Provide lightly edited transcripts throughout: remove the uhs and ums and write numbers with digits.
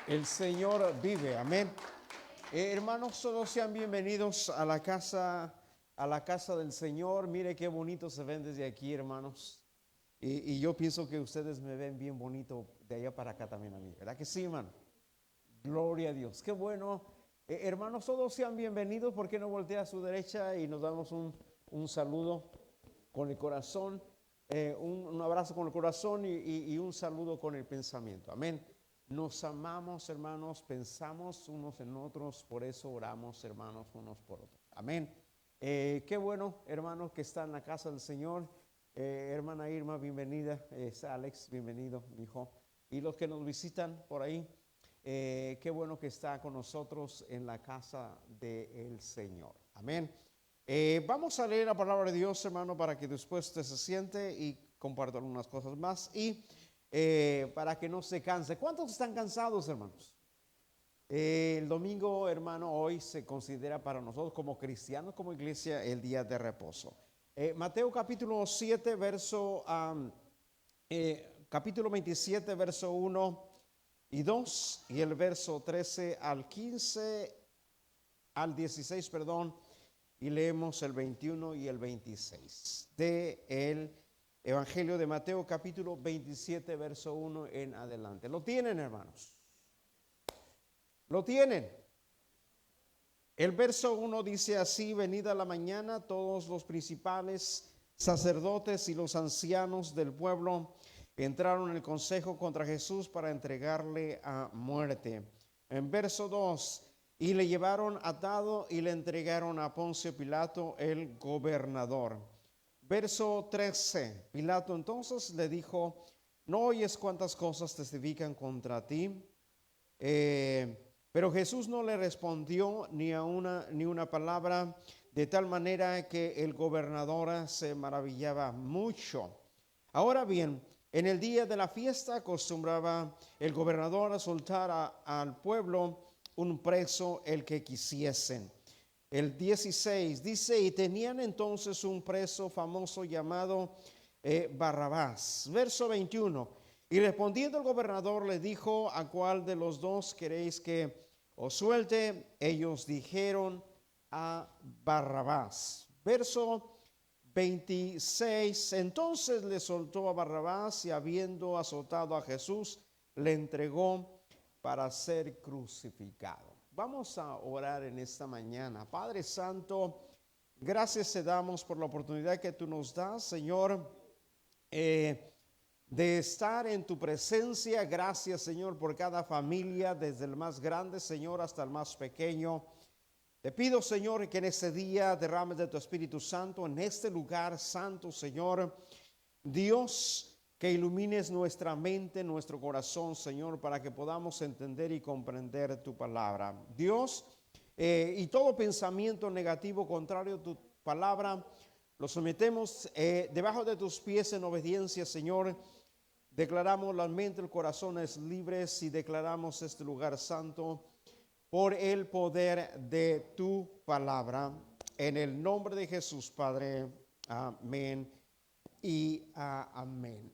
El Señor vive, amén. Hermanos, todos sean bienvenidos a la casa del Señor. Mire qué bonito se ven desde aquí, hermanos. Y yo pienso que ustedes me ven bien bonito de allá para acá también a mí, ¿verdad que sí, hermano? Gloria a Dios, qué bueno. Hermanos, todos sean bienvenidos. ¿Por qué no voltea a su derecha y nos damos un saludo con el corazón? Un abrazo con el corazón y un saludo con el pensamiento, amén. Nos amamos, hermanos, pensamos unos en otros, por eso oramos, hermanos, unos por otros. Amén. Qué bueno, hermanos, que está en la casa del Señor. Hermana Irma, bienvenida. Alex, bienvenido, mi hijo. Y los que nos visitan por ahí, qué bueno que está con nosotros en la casa del Señor. Amén. Vamos a leer la palabra de Dios, hermano, para que después usted se siente y comparta algunas cosas más. Y para que no se canse. ¿Cuántos están cansados, hermanos? El domingo, hermano, hoy se considera para nosotros como cristianos, como iglesia, el día de reposo. Mateo capítulo 7, capítulo 27, verso 1 y 2, y el verso 13 al 15, al 16, perdón, y leemos el 21 y el 26 de el Evangelio de Mateo capítulo 27 verso 1 en adelante. ¿Lo tienen, hermanos? ¿Lo tienen? El verso 1 dice así: venida la mañana, todos los principales sacerdotes y los ancianos del pueblo entraron en el consejo contra Jesús para entregarle a muerte. En verso 2, y le llevaron atado y le entregaron a Poncio Pilato, el gobernador. Verso 13, Pilato entonces le dijo: ¿no oyes cuántas cosas testifican contra ti? Pero Jesús no le respondió ni una palabra, de tal manera que el gobernador se maravillaba mucho. Ahora bien, en el día de la fiesta acostumbraba el gobernador a soltar al pueblo un preso, el que quisiesen. El 16 dice: y tenían entonces un preso famoso llamado Barrabás. Verso 21, y respondiendo el gobernador le dijo: ¿a cuál de los dos queréis que os suelte? Ellos dijeron: a Barrabás. Verso 26, entonces le soltó a Barrabás, y habiendo azotado a Jesús, le entregó para ser crucificado. Vamos a orar en esta mañana. Padre Santo, gracias te damos por la oportunidad que tú nos das, Señor, de estar en tu presencia. Gracias, Señor, por cada familia, desde el más grande, Señor, hasta el más pequeño. Te pido, Señor, que en este día derrames de tu Espíritu Santo en este lugar santo, Señor. Dios, que ilumines nuestra mente, nuestro corazón, Señor, para que podamos entender y comprender tu palabra. Dios, y todo pensamiento negativo contrario a tu palabra, lo sometemos debajo de tus pies en obediencia, Señor. Declaramos la mente, el corazón es libres, y declaramos este lugar santo por el poder de tu palabra. En el nombre de Jesús, Padre. Amén y amén.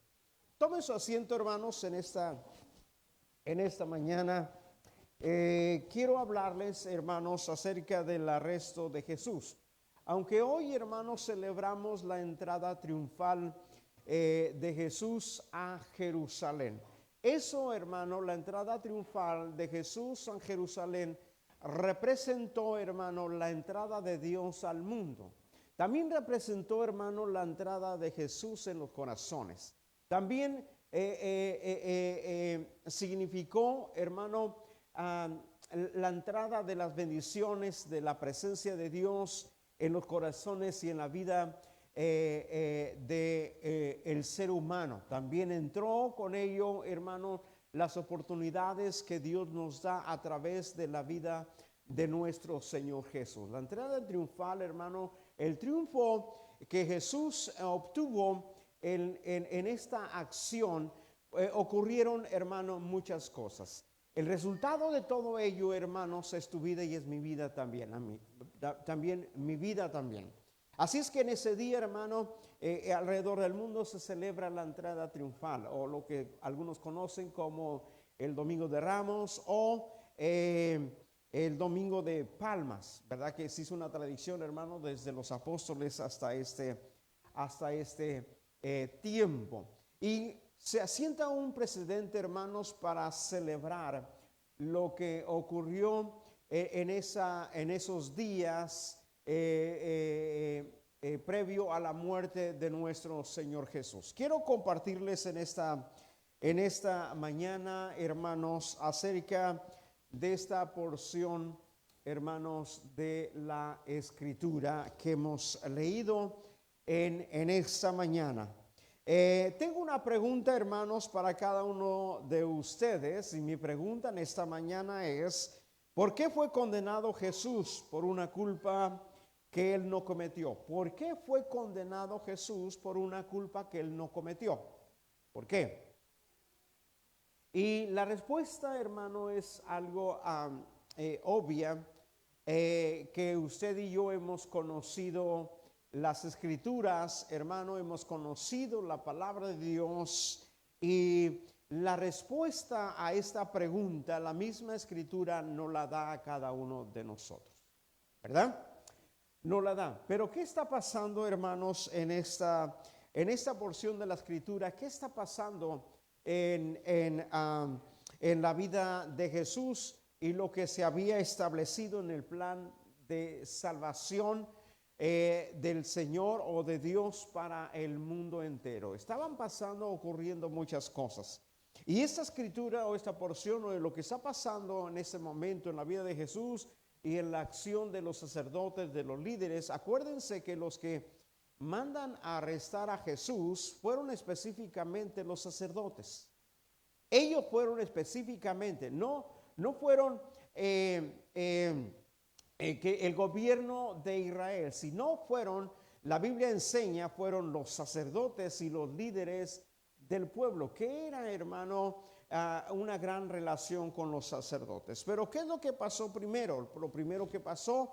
Tomen su asiento, hermanos, en esta mañana. Quiero hablarles, hermanos, acerca del arresto de Jesús. Aunque hoy, hermanos, celebramos la entrada triunfal de Jesús a Jerusalén. Eso, hermano, la entrada triunfal de Jesús a Jerusalén representó, hermano, la entrada de Dios al mundo. También representó, hermano, la entrada de Jesús en los corazones. También significó, hermano, la entrada de las bendiciones de la presencia de Dios en los corazones y en la vida el ser humano. También entró con ello, hermano, las oportunidades que Dios nos da a través de la vida de nuestro Señor Jesús. La entrada triunfal, hermano, el triunfo que Jesús obtuvo en esta acción, ocurrieron, hermano, muchas cosas. El resultado de todo ello, hermanos, es tu vida y es mi vida también, también mi vida también. Así es que en ese día, hermano, alrededor del mundo se celebra la entrada triunfal, o lo que algunos conocen como el Domingo de Ramos o el Domingo de Palmas, ¿verdad? Que se hizo una tradición, hermano, desde los apóstoles hasta este tiempo. Y se asienta un precedente, hermanos, para celebrar lo que ocurrió en esos días previo a la muerte de nuestro Señor Jesús. Quiero compartirles en esta mañana, hermanos, acerca de esta porción, hermanos, de la Escritura que hemos leído en esta mañana. Tengo una pregunta, hermanos, para cada uno de ustedes, y mi pregunta en esta mañana es: ¿por qué fue condenado Jesús por una culpa que él no cometió? ¿Por qué fue condenado Jesús por una culpa que él no cometió? ¿Por qué? Y la respuesta, hermano, es algo obvia, que usted y yo hemos conocido las Escrituras, hermano, hemos conocido la palabra de Dios, y la respuesta a esta pregunta, la misma Escritura nos la da a cada uno de nosotros, ¿verdad? No la da. Pero ¿qué está pasando, hermanos, en esta porción de la Escritura? ¿Qué está pasando en la vida de Jesús y lo que se había establecido en el plan de salvación del Señor o de Dios para el mundo entero? Estaban ocurriendo muchas cosas. Y esta escritura o esta porción o de lo que está pasando en ese momento en la vida de Jesús y en la acción de los sacerdotes, de los líderes, acuérdense que los que mandan a arrestar a Jesús fueron específicamente los sacerdotes. Ellos fueron específicamente, no fueron que el gobierno de Israel, sino fueron, la Biblia enseña, fueron los sacerdotes y los líderes del pueblo, que era, hermano, una gran relación con los sacerdotes. Pero ¿qué es lo que pasó primero? Lo primero que pasó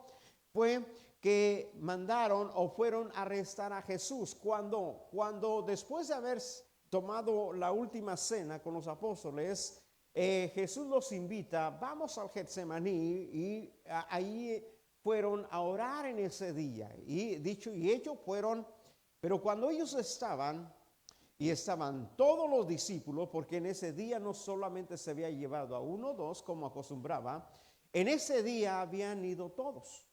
fue que mandaron o fueron a arrestar a Jesús. Cuando después de haber tomado la última cena con los apóstoles, Jesús los invita: vamos al Getsemaní, y ahí fueron a orar en ese día. Y dicho y hecho fueron, pero cuando ellos estaban todos los discípulos, porque en ese día no solamente se había llevado a uno o dos como acostumbraba, en ese día habían ido todos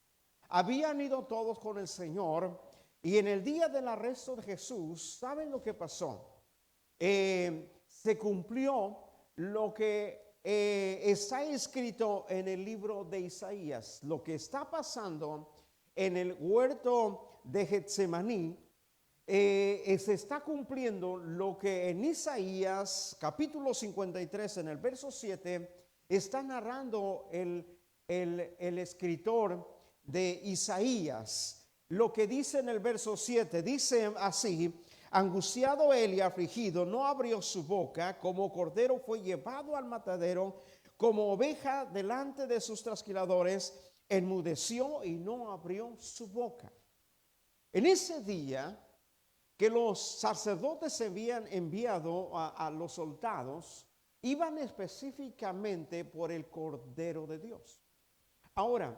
con el Señor. Y en el día del arresto de Jesús, ¿saben lo que pasó? Se cumplió lo que está escrito en el libro de Isaías. Lo que está pasando en el huerto de Getsemaní, se está cumpliendo lo que en Isaías capítulo 53 en el verso 7 está narrando el escritor de Isaías. Lo que dice en el verso 7, dice así: angustiado él y afligido, no abrió su boca, como cordero fue llevado al matadero, como oveja delante de sus trasquiladores, enmudeció y no abrió su boca. En ese día que los sacerdotes habían enviado a los soldados, iban específicamente por el Cordero de Dios. Ahora,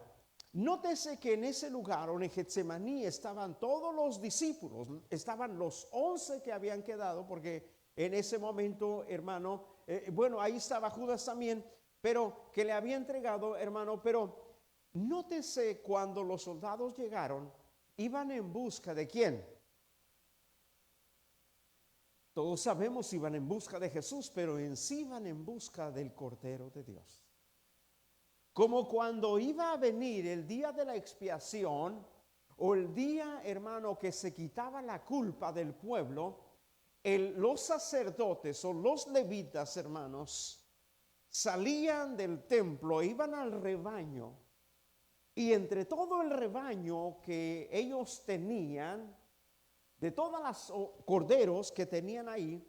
nótese que en ese lugar, en Getsemaní, estaban todos los discípulos, estaban los 11 que habían quedado, porque en ese momento, hermano, ahí estaba Judas también, pero que le había entregado, hermano. Pero nótese, cuando los soldados llegaron, iban en busca de ¿quién? Todos sabemos, iban en busca de Jesús, pero en sí iban en busca del Cordero de Dios. Como cuando iba a venir el día de la expiación, o el día, hermano, que se quitaba la culpa del pueblo, los sacerdotes o los levitas, hermanos, salían del templo, iban al rebaño, y entre todo el rebaño que ellos tenían, de todas las corderos que tenían ahí,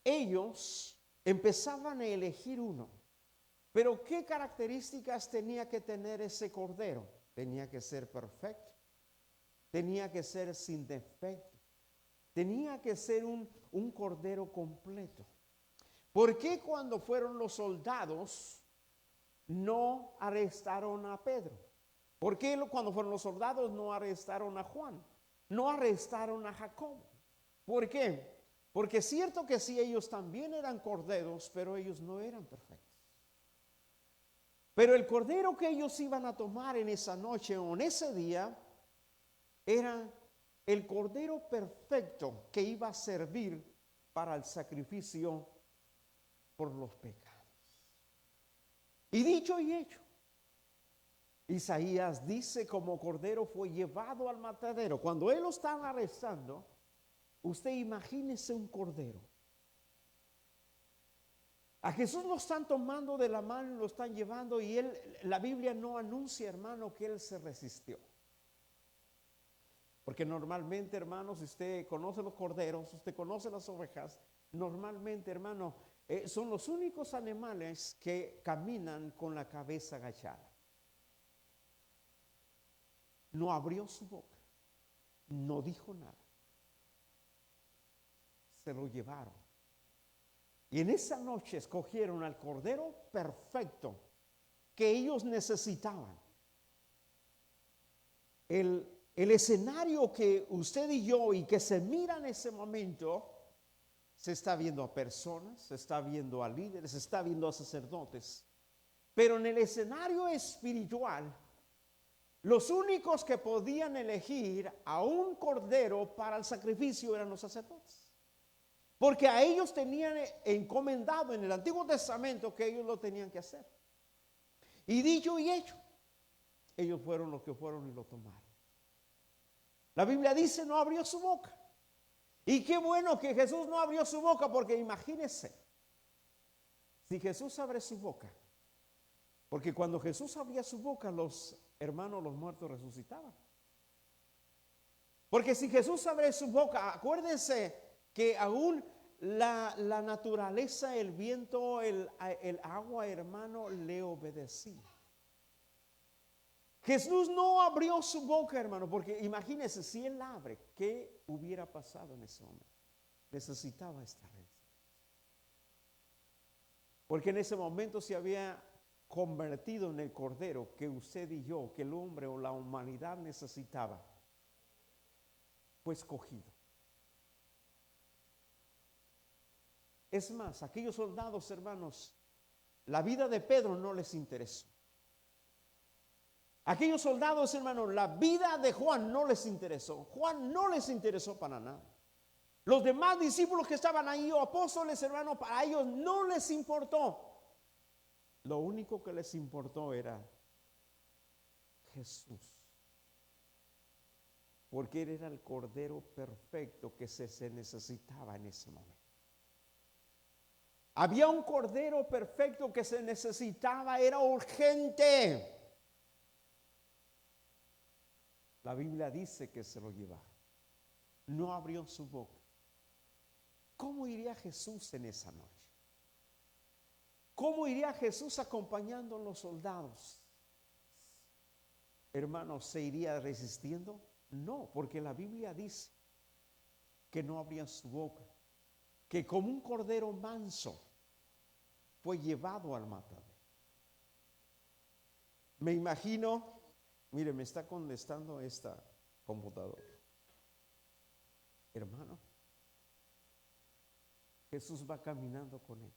ellos empezaban a elegir uno. Pero ¿qué características tenía que tener ese cordero? Tenía que ser perfecto, tenía que ser sin defecto, tenía que ser un cordero completo. ¿Por qué cuando fueron los soldados no arrestaron a Pedro? ¿Por qué cuando fueron los soldados no arrestaron a Juan? No arrestaron a Jacobo. ¿Por qué? Porque es cierto que sí, ellos también eran corderos, pero ellos no eran perfectos. Pero el cordero que ellos iban a tomar en esa noche o en ese día era el cordero perfecto que iba a servir para el sacrificio por los pecados. Y dicho y hecho, Isaías dice: como cordero fue llevado al matadero. Cuando él lo están arrestando, usted imagínese un cordero. A Jesús lo están tomando de la mano y lo están llevando, y la Biblia no anuncia, hermano, que él se resistió. Porque normalmente, hermanos, si usted conoce los corderos, usted conoce las ovejas, normalmente, hermano, son los únicos animales que caminan con la cabeza agachada. No abrió su boca, no dijo nada. Se lo llevaron. Y en esa noche escogieron al cordero perfecto que ellos necesitaban. El escenario que usted y yo y que se mira en ese momento, se está viendo a personas, se está viendo a líderes, se está viendo a sacerdotes. Pero en el escenario espiritual, los únicos que podían elegir a un cordero para el sacrificio eran los sacerdotes. Porque a ellos tenían encomendado en el Antiguo Testamento que ellos lo tenían que hacer. Y dicho y hecho, ellos fueron los que fueron y lo tomaron. La Biblia dice: no abrió su boca. Y qué bueno que Jesús no abrió su boca, porque imagínense, si Jesús abre su boca, porque cuando Jesús abría su boca, los hermanos, los muertos resucitaban. Porque si Jesús abre su boca, acuérdense que aún la naturaleza, el viento, el agua, hermano, le obedecía. Jesús no abrió su boca, hermano, porque imagínense, si él abre, ¿qué hubiera pasado en ese momento? Necesitaba esta redención. Porque en ese momento se había convertido en el cordero que usted y yo, que el hombre o la humanidad necesitaba, fue escogido. Es más, aquellos soldados, hermanos, la vida de Pedro no les interesó. Aquellos soldados, hermanos, la vida de Juan no les interesó. Juan no les interesó para nada. Los demás discípulos que estaban ahí, o apóstoles, hermanos, para ellos no les importó. Lo único que les importó era Jesús. Porque él era el cordero perfecto que se necesitaba en ese momento. Había un cordero perfecto que se necesitaba, era urgente. La Biblia dice que se lo llevaron. No abrió su boca. ¿Cómo iría Jesús en esa noche? ¿Cómo iría Jesús acompañando a los soldados? Hermanos, ¿se iría resistiendo? No, porque la Biblia dice que no abría su boca, que como un cordero manso fue llevado al matadero. Me imagino, mire, me está contestando esta computadora. Hermano, Jesús va caminando con ellos.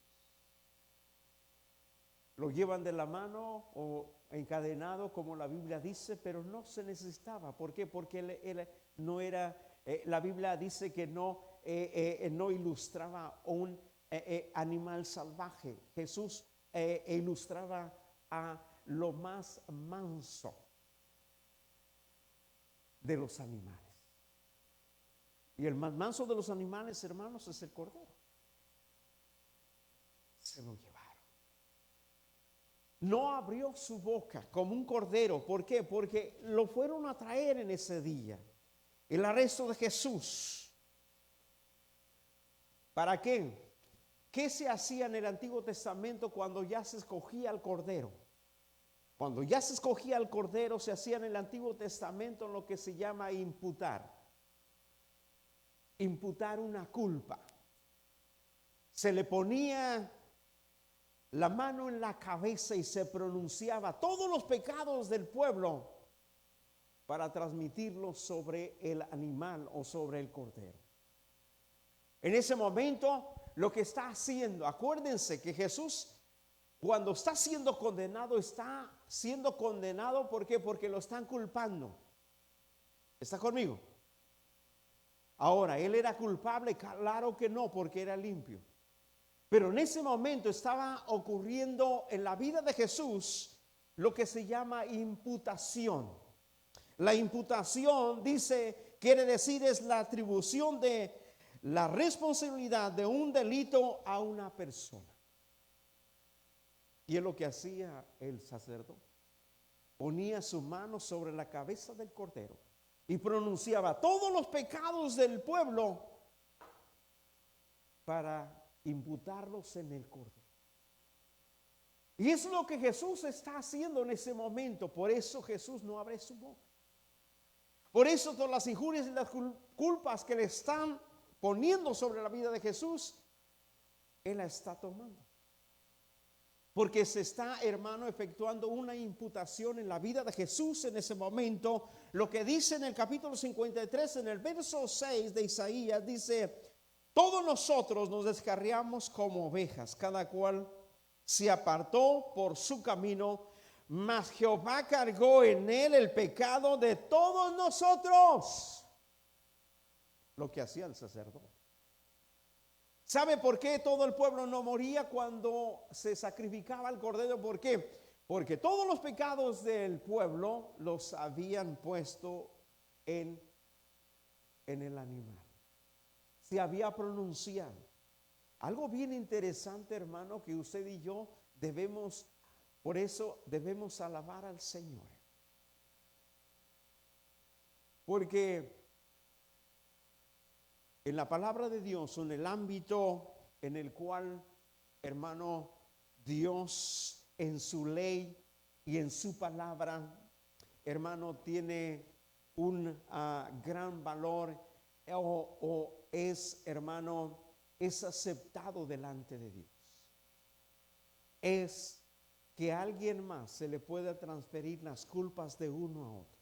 Lo llevan de la mano o encadenado, como la Biblia dice, pero no se necesitaba. ¿Por qué? Porque él no era, la Biblia dice que no ilustraba un animal salvaje. Jesús ilustraba a lo más manso de los animales. Y el más manso de los animales, hermanos, es el cordero. Se lo llevaron. No abrió su boca como un cordero. ¿Por qué? Porque lo fueron a traer en ese día. El arresto de Jesús. ¿Para qué? ¿Qué se hacía en el Antiguo Testamento cuando ya se escogía al cordero? Cuando ya se escogía al cordero, se hacía en el Antiguo Testamento lo que se llama imputar. Imputar una culpa. se le ponía la mano en la cabeza y se pronunciaba todos los pecados del pueblo para transmitirlos sobre el animal o sobre el cordero. En ese momento, lo que está haciendo, acuérdense que Jesús, cuando está siendo condenado, ¿por qué? Porque lo están culpando. ¿Está conmigo? Ahora, ¿él era culpable? Claro que no, porque era limpio. Pero en ese momento estaba ocurriendo en la vida de Jesús lo que se llama imputación. La imputación, quiere decir es la atribución de la responsabilidad de un delito a una persona. Y es lo que hacía el sacerdote. Ponía su mano sobre la cabeza del cordero y pronunciaba todos los pecados del pueblo para imputarlos en el cordero. Y es lo que Jesús está haciendo en ese momento. Por eso Jesús no abre su boca. Por eso todas las injurias y las culpas que le están poniendo sobre la vida de Jesús, Él la está tomando. Porque se está, hermano, efectuando una imputación en la vida de Jesús en ese momento. Lo que dice en el capítulo 53, en el verso 6 de Isaías, dice: todos nosotros nos descarriamos como ovejas, cada cual se apartó por su camino, mas Jehová cargó en él el pecado de todos nosotros. Lo que hacía el sacerdote. ¿Sabe por qué todo el pueblo no moría cuando se sacrificaba el cordero? ¿Por qué? Porque todos los pecados del pueblo los habían puesto en el animal. Se había pronunciado. Algo bien interesante, hermano, que usted y yo por eso debemos alabar al Señor. Porque en la palabra de Dios, en el ámbito en el cual, hermano, Dios en su ley y en su palabra, hermano, tiene un gran valor o es, hermano, es aceptado delante de Dios. Es que a alguien más se le pueda transferir las culpas de uno a otro.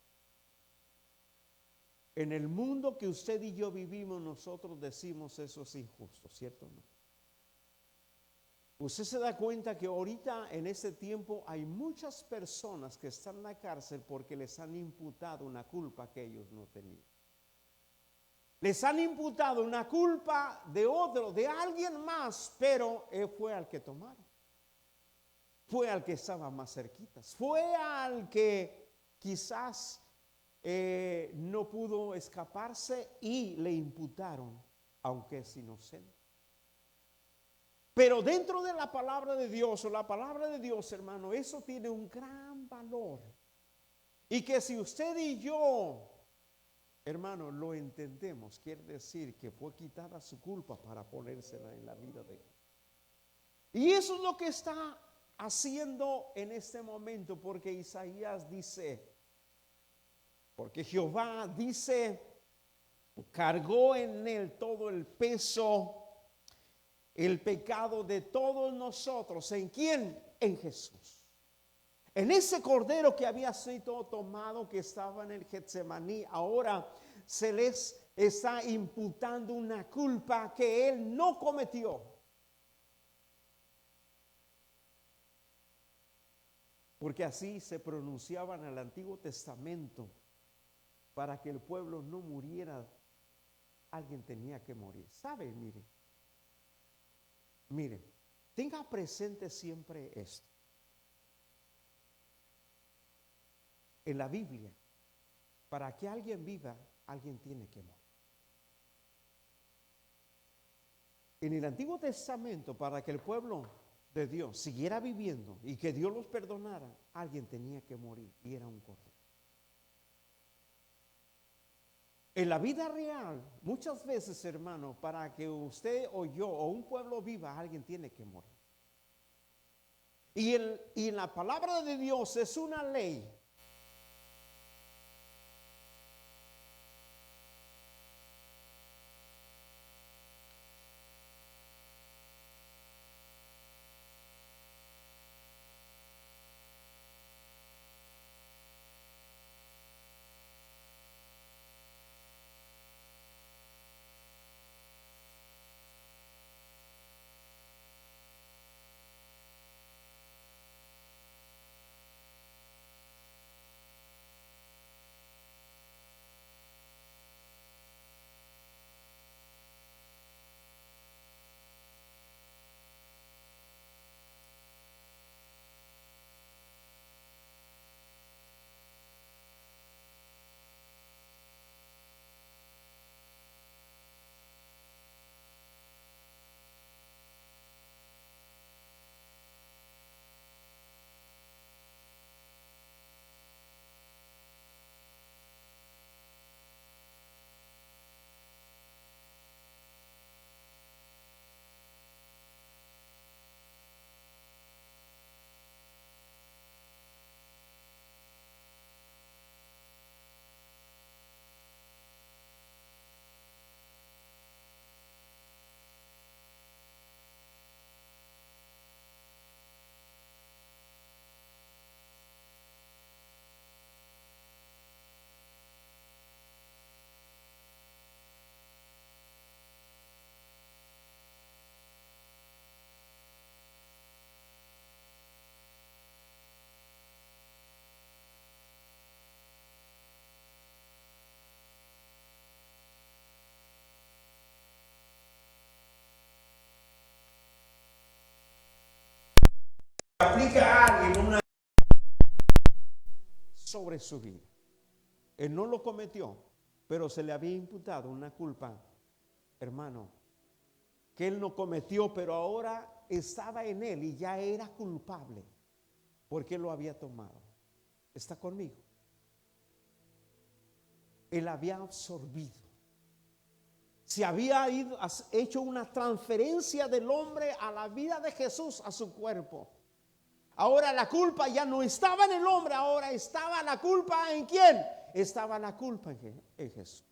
En el mundo que usted y yo vivimos, nosotros decimos eso es injusto, ¿cierto o no? Usted se da cuenta que ahorita en este tiempo hay muchas personas que están en la cárcel porque les han imputado una culpa que ellos no tenían. Les han imputado una culpa de otro, de alguien más, pero fue al que tomaron. Fue al que estaba más cerquita. Fue al que quizás no pudo escaparse y le imputaron, aunque es inocente. Pero dentro de la palabra de Dios, o la palabra de Dios, hermano, eso tiene un gran valor. Y que si usted y yo, hermano, lo entendemos, quiere decir que fue quitada su culpa para ponérsela en la vida de él. Y eso es lo que está haciendo en este momento, porque Isaías dice, porque Jehová dice, cargó en él todo el peso, el pecado de todos nosotros. ¿En quién? En Jesús. En ese cordero que había sido tomado, que estaba en el Getsemaní, ahora se les está imputando una culpa que él no cometió. Porque así se pronunciaba en el Antiguo Testamento. Para que el pueblo no muriera, alguien tenía que morir. ¿Sabe? Mire, tenga presente siempre esto. En la Biblia, para que alguien viva, alguien tiene que morir. En el Antiguo Testamento, para que el pueblo de Dios siguiera viviendo y que Dios los perdonara, alguien tenía que morir, y era un cordero. En la vida real, muchas veces, hermano, para que usted o yo o un pueblo viva, alguien tiene que morir. Y en la palabra de Dios es una ley. sobre su vida. Él no lo cometió, pero se le había imputado una culpa, hermano, que él no cometió, pero ahora estaba en él y ya era culpable porque él lo había tomado. ¿Está conmigo? Él había absorbido. Se había hecho una transferencia del hombre a la vida de Jesús, a su cuerpo. Ahora la culpa ya no estaba en el hombre, ahora estaba la culpa ¿en quién? Estaba la culpa en Jesús.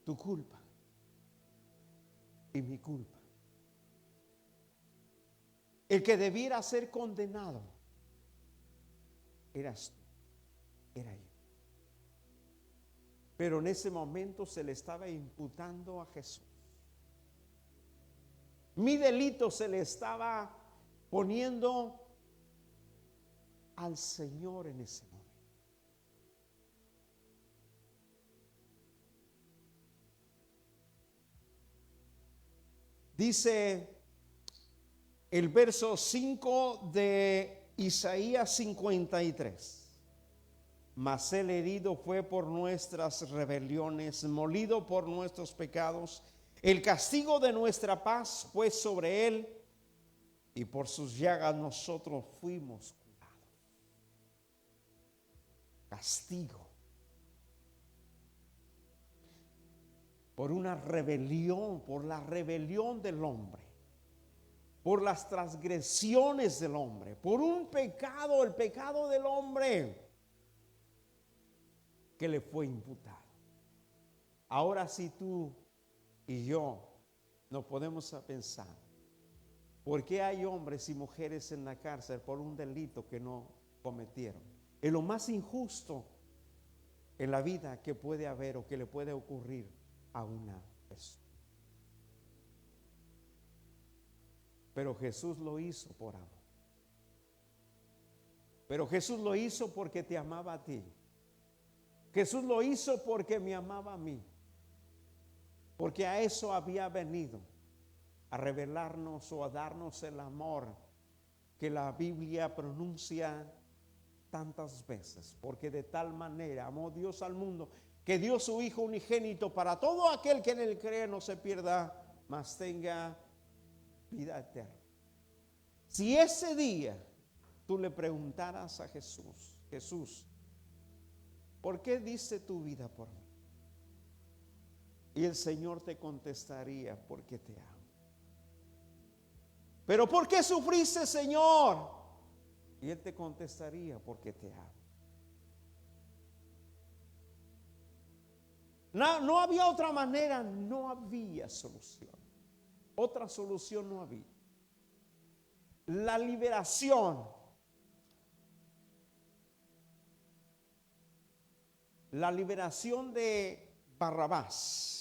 Tu culpa y mi culpa. El que debiera ser condenado eras tú, era yo. Pero en ese momento se le estaba imputando a Jesús. Mi delito se le estaba poniendo al Señor en ese momento. Dice el verso 5 de Isaías 53. Mas el herido fue por nuestras rebeliones, molido por nuestros pecados. El castigo de nuestra paz fue sobre él, y por sus llagas nosotros fuimos curados. Castigo por una rebelión, por la rebelión del hombre, por las transgresiones del hombre, por un pecado, el pecado del hombre que le fue imputado. Ahora si tú y yo nos podemos pensar, ¿por qué hay hombres y mujeres en la cárcel por un delito que no cometieron? Es lo más injusto en la vida que puede haber o que le puede ocurrir a una persona. Pero Jesús lo hizo por amor. Pero Jesús lo hizo porque te amaba a ti. Jesús lo hizo porque me amaba a mí. Porque a eso había venido, a revelarnos o a darnos el amor que la Biblia pronuncia tantas veces. Porque de tal manera amó Dios al mundo que dio su Hijo unigénito para todo aquel que en él cree no se pierda, mas tenga vida eterna. Si ese día tú le preguntaras a Jesús, Jesús, ¿por qué diste tu vida por mí? Y el Señor te contestaría, porque te amo. ¿Pero por qué sufriste, Señor? Y Él te contestaría, porque te amo. No había otra manera, no había solución. Otra solución no había. La liberación, de Barrabás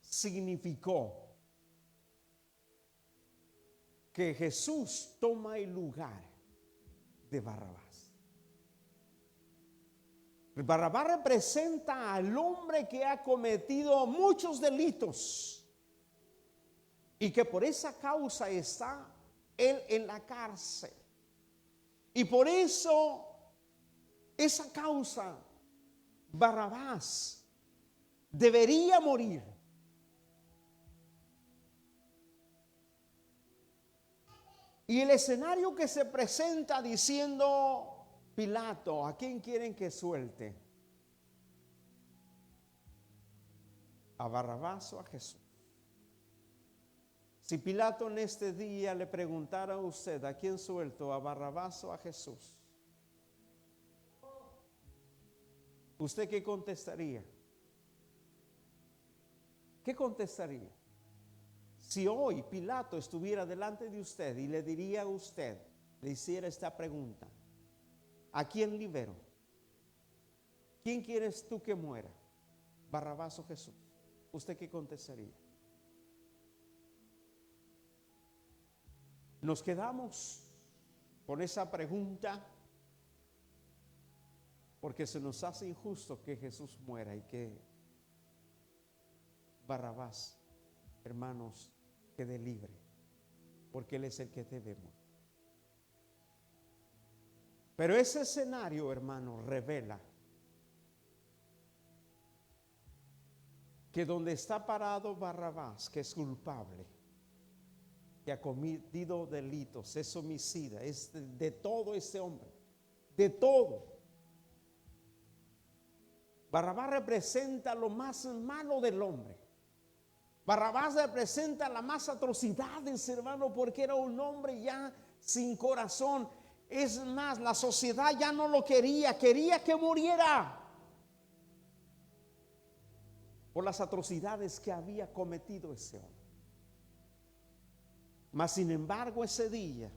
significó que Jesús toma el lugar de Barrabás. Barrabás representa al hombre que ha cometido muchos delitos y que por esa causa está él en la cárcel. Y por eso, esa causa, Barrabás debería morir. Y el escenario que se presenta diciendo: Pilato, ¿a quién quieren que suelte? ¿A Barrabás o a Jesús? Si Pilato en este día le preguntara a usted: ¿a quién suelto? ¿A Barrabás o a Jesús? ¿Usted qué contestaría? ¿Qué contestaría? Si hoy Pilato estuviera delante de usted y le diría a usted, le hiciera esta pregunta: ¿a quién libero? ¿Quién quieres tú que muera? ¿Barrabás o Jesús? ¿Usted qué contestaría? Nos quedamos con esa pregunta porque se nos hace injusto que Jesús muera y que Barrabás, hermanos, quede libre. porque Él es el que debe morir. Pero ese escenario, hermano, revela que donde está parado Barrabás, que es culpable, que ha cometido delitos, es homicida, es de todo ese hombre, de todo. Barrabás representa lo más malo del hombre. Barrabás representa las más atrocidades, hermano, porque era un hombre ya sin corazón. Es más, la sociedad ya no lo quería, quería que muriera por las atrocidades que había cometido ese hombre. Mas sin embargo, ese día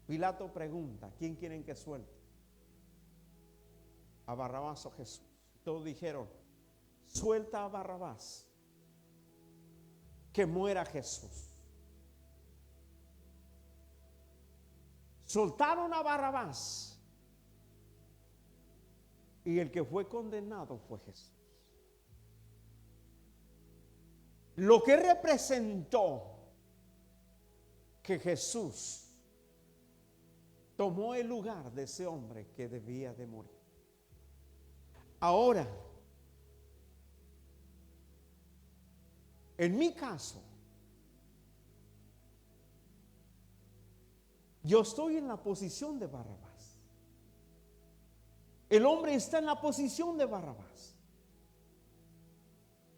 Pilato pregunta: ¿quién quieren que suelte? ¿A Barrabás o Jesús? Todos dijeron: suelta a Barrabás, que muera Jesús. Soltaron a Barrabás y el que fue condenado fue Jesús. Lo que representó que Jesús tomó el lugar de ese hombre que debía de morir. Ahora, en mi caso, yo estoy en la posición de Barrabás. El hombre está en la posición de Barrabás.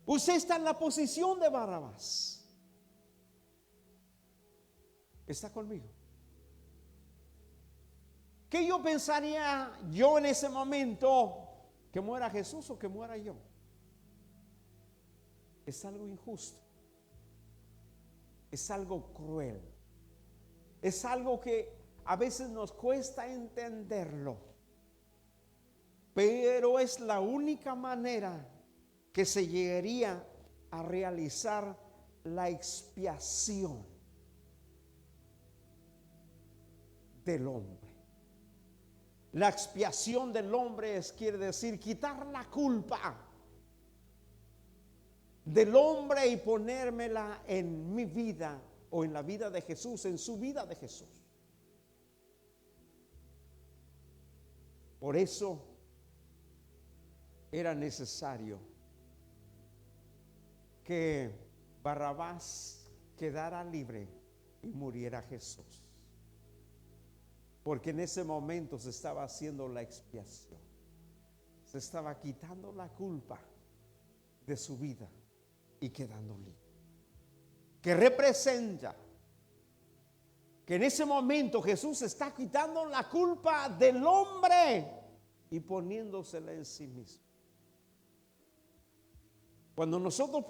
Usted está en la posición de Barrabás. ¿Está conmigo? ¿Qué yo pensaría yo en ese momento? ¿Que muera Jesús o que muera yo? Es algo injusto. Es algo cruel. Es algo que a veces nos cuesta entenderlo. Pero es la única manera que se llegaría a realizar la expiación del hombre. La expiación del hombre quiere decir quitar la culpa del hombre y ponérmela en mi vida o en la vida de Jesús, en su vida de Jesús. Por eso era necesario que Barrabás quedara libre y muriera Jesús. Porque en ese momento se estaba haciendo la expiación. Se estaba quitando la culpa de su vida y quedando libre. Que representa que en ese momento Jesús está quitando la culpa del hombre y poniéndosela en sí mismo. Cuando nosotros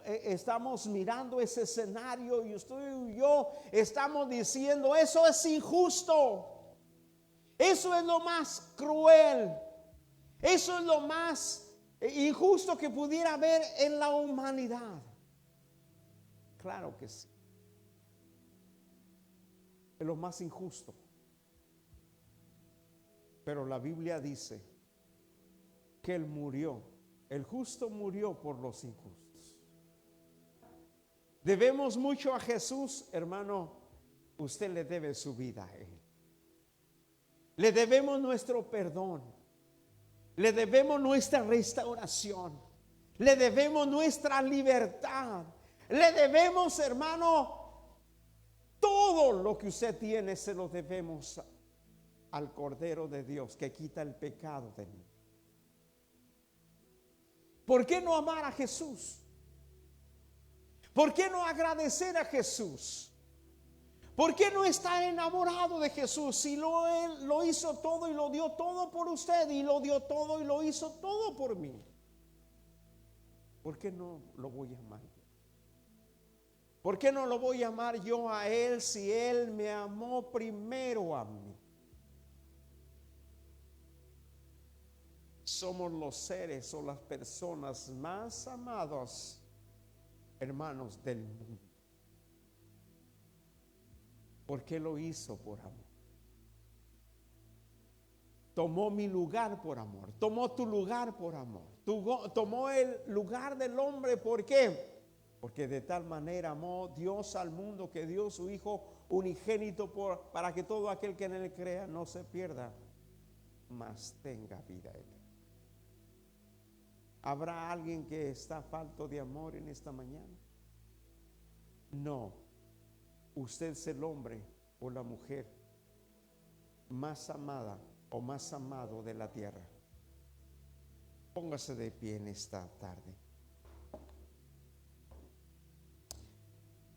estamos mirando ese escenario y usted y yo estamos diciendo: eso es injusto, eso es lo más cruel, eso es lo más injusto que pudiera haber en la humanidad. Claro que sí, es lo más injusto. Pero la Biblia dice que Él murió. El justo murió por los injustos. Debemos mucho a Jesús, hermano. Usted le debe su vida a Él. Le debemos nuestro perdón. Le debemos nuestra restauración. Le debemos nuestra libertad. Le debemos, hermano, todo lo que usted tiene se lo debemos al Cordero de Dios que quita el pecado de mí. ¿Por qué no amar a Jesús? ¿Por qué no agradecer a Jesús? ¿Por qué no estar enamorado de Jesús si Él lo hizo todo y lo dio todo por usted y lo dio todo y lo hizo todo por mí? ¿Por qué no lo voy a amar yo? ¿Por qué no lo voy a amar yo a Él si Él me amó primero a mí? Somos los seres o las personas más amados, hermanos, del mundo. ¿Por qué lo hizo? Por amor. Tomó mi lugar por amor. Tomó tu lugar por amor. Tomó el lugar del hombre. ¿Por qué? Porque de tal manera amó Dios al mundo que dio su Hijo unigénito para que todo aquel que en él crea no se pierda, mas tenga vida eterna. ¿Habrá alguien que está falto de amor en esta mañana? No. Usted es el hombre o la mujer más amada o más amado de la tierra. Póngase de pie en esta tarde.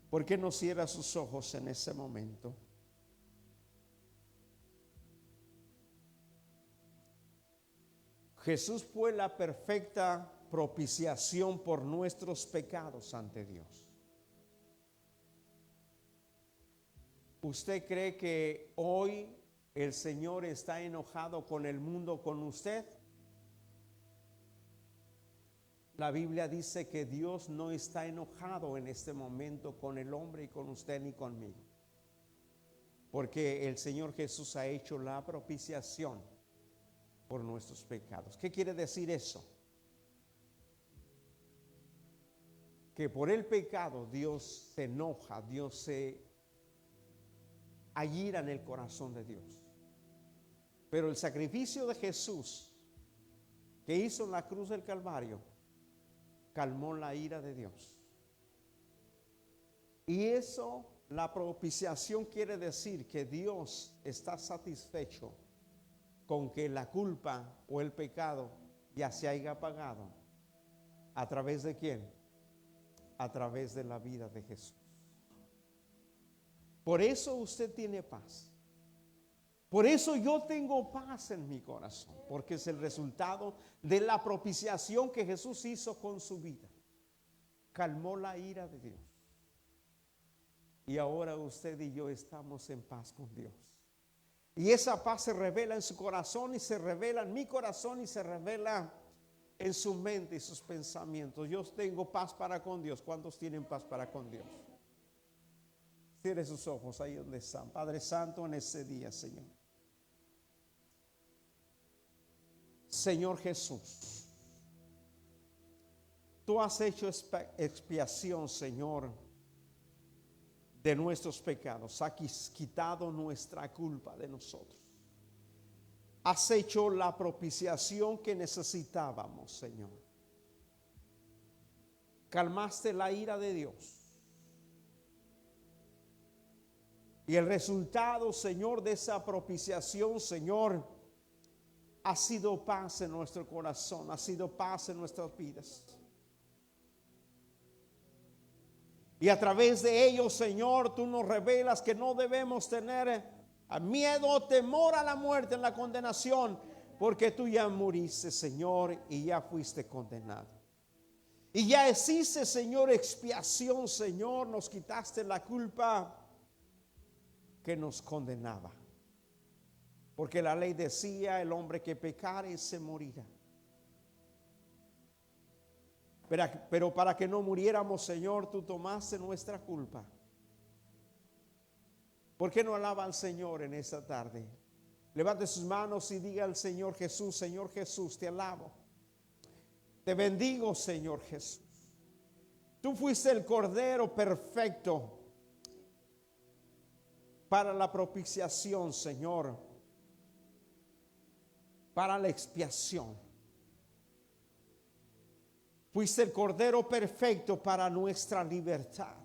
¿Por qué no cierra sus ojos en ese momento? Jesús fue la perfecta propiciación por nuestros pecados ante Dios. ¿Usted cree que hoy el Señor está enojado con el mundo, con usted? La Biblia dice que Dios no está enojado en este momento con el hombre y con usted ni conmigo, porque el Señor Jesús ha hecho la propiciación por nuestros pecados. ¿Qué quiere decir eso? Que por el pecado Dios se enoja, Dios se aira en el corazón de Dios. Pero el sacrificio de Jesús que hizo en la cruz del Calvario calmó la ira de Dios. Y eso, la propiciación, quiere decir que Dios está satisfecho con que la culpa o el pecado ya se haya pagado. ¿A través de quién? A través de la vida de Jesús. Por eso usted tiene paz. Por eso yo tengo paz en mi corazón, porque es el resultado de la propiciación que Jesús hizo con su vida. Calmó la ira de Dios. Y ahora usted y yo estamos en paz con Dios. Y esa paz se revela en su corazón y se revela en mi corazón y se revela en su mente y sus pensamientos. Yo tengo paz para con Dios. ¿Cuántos tienen paz para con Dios? Cierre sus ojos ahí donde están. Padre Santo, en ese día, Señor. Señor Jesús, tú has hecho expiación, Señor, de nuestros pecados. Has quitado nuestra culpa de nosotros. Has hecho la propiciación que necesitábamos, Señor. Calmaste la ira de Dios. Y el resultado, Señor, de esa propiciación, Señor, ha sido paz en nuestro corazón, ha sido paz en nuestras vidas. Y a través de ello, Señor, tú nos revelas que no debemos tener miedo o temor a la muerte, en la condenación, porque tú ya muriste, Señor, y ya fuiste condenado. Y ya existe, Señor, expiación, Señor, nos quitaste la culpa que nos condenaba. Porque la ley decía, el hombre que pecare se morirá. Pero para que no muriéramos, Señor, tú tomaste nuestra culpa. ¿Por qué no alaba al Señor en esta tarde? Levante sus manos y diga al Señor Jesús, te alabo. Te bendigo, Señor Jesús. Tú fuiste el Cordero perfecto para la propiciación, Señor, para la expiación. Fuiste el Cordero perfecto para nuestra libertad.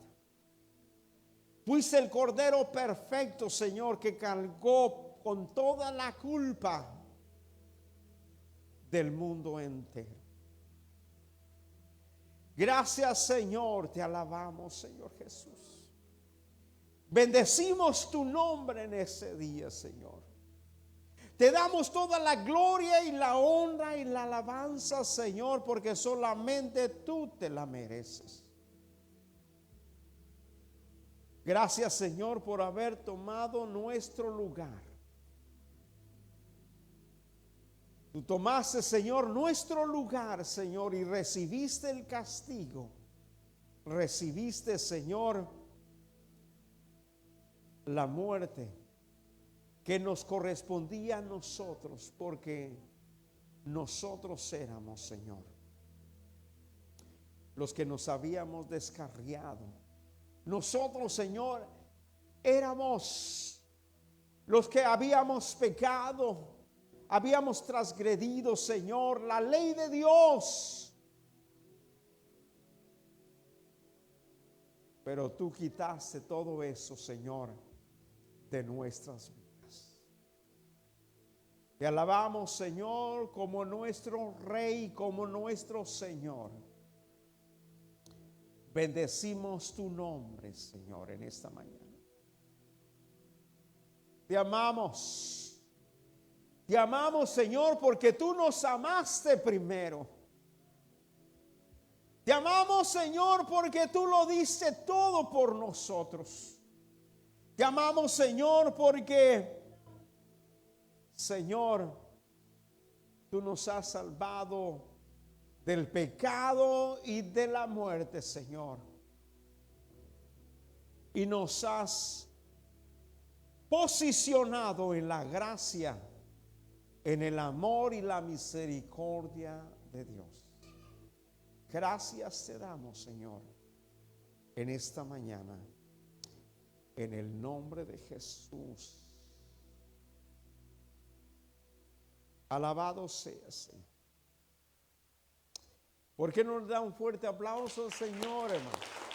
Fuiste el Cordero perfecto, Señor, que cargó con toda la culpa del mundo entero. Gracias, Señor, te alabamos, Señor Jesús. Bendecimos tu nombre en ese día, Señor. Te damos toda la gloria y la honra y la alabanza, Señor, porque solamente tú te la mereces. Gracias, Señor, por haber tomado nuestro lugar. Tú tomaste, Señor, nuestro lugar, Señor, y recibiste el castigo. Recibiste, Señor, la muerte que nos correspondía a nosotros, porque nosotros éramos, Señor, los que nos habíamos descarriado. Nosotros, Señor, éramos los que habíamos pecado, habíamos transgredido, Señor, la ley de Dios. Pero tú quitaste todo eso, Señor, de nuestras vidas. Te alabamos, Señor, como nuestro Rey, como nuestro Señor. Bendecimos tu nombre, Señor, en esta mañana. Te amamos. Te amamos, Señor, porque tú nos amaste primero. Te amamos, Señor, porque tú lo diste todo por nosotros. Te amamos, Señor, porque, Señor, tú nos has salvado del pecado y de la muerte, Señor. Y nos has posicionado en la gracia, en el amor y la misericordia de Dios. Gracias te damos, Señor, en esta mañana, en el nombre de Jesús. Alabado sea, Señor. ¿Por qué no nos da un fuerte aplauso al Señor, hermano?